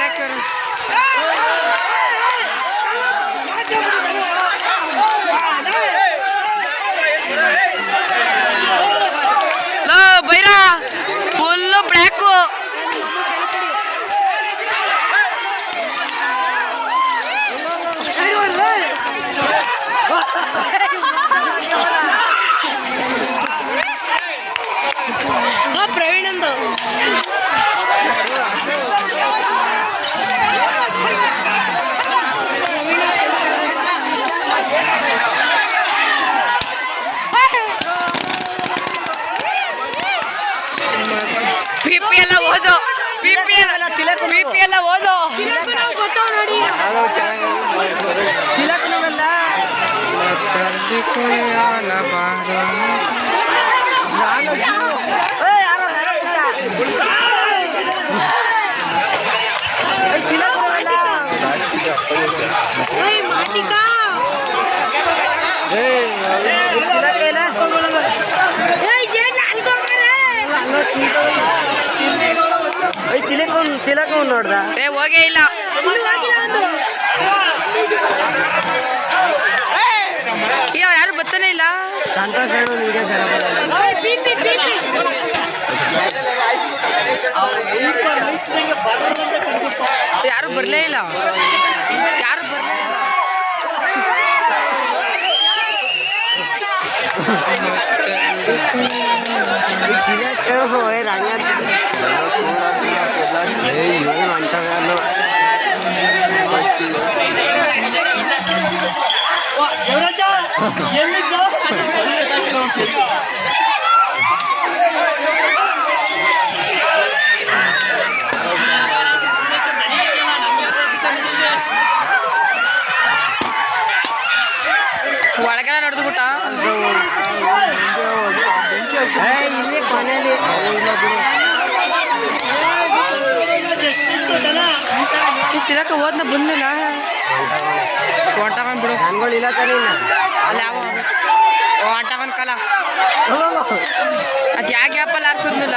ಹಾಕ್ಯವ್ರ Byra full black. ಪ್ರವೀಣಂದು ಪಿಪಿ ಎಲ್ಲ ಓದು, ಪಿಪಿ ಎಲ್ಲ ಓದು. ತಿಲಕ ನೋಡ್ದ ಹೋಗೇ ಇಲ್ಲ. ಯಾರು ಬರ್ತಾನೆ ಇಲ್ಲ. ಸಂತೋಷ ಯಾರು ಬರ್ಲೇ ಇಲ್ಲ. ಯಾರು ಬರ್ಲೇ ಇಲ್ಲ. ಒಳಗೆಲ್ಲ ನೋಡಿದ್ರು ಬಿಟ್ಟ ಇಲ್ಲಿ ಕೊನೆಯಲ್ಲಿ ತಿನ್ನಕ ಹೋದ್ನ ಬಂದಿಲ್ಲ. ಹೊಂಟಕೊಂಡ್ ಬಿಡು ಹಂಗಳಿಲ್ಲ ತಾನೇ ಅಲ್ಲಿ ಯಾವ ಹೊಂಟಕೊಂಡ್ ಕಾಲ ಅದು ಯಾವ ಗ್ಯಾಪಲ್ಲಿ ಆರಿಸೋದ್ನಿಲ್ಲ.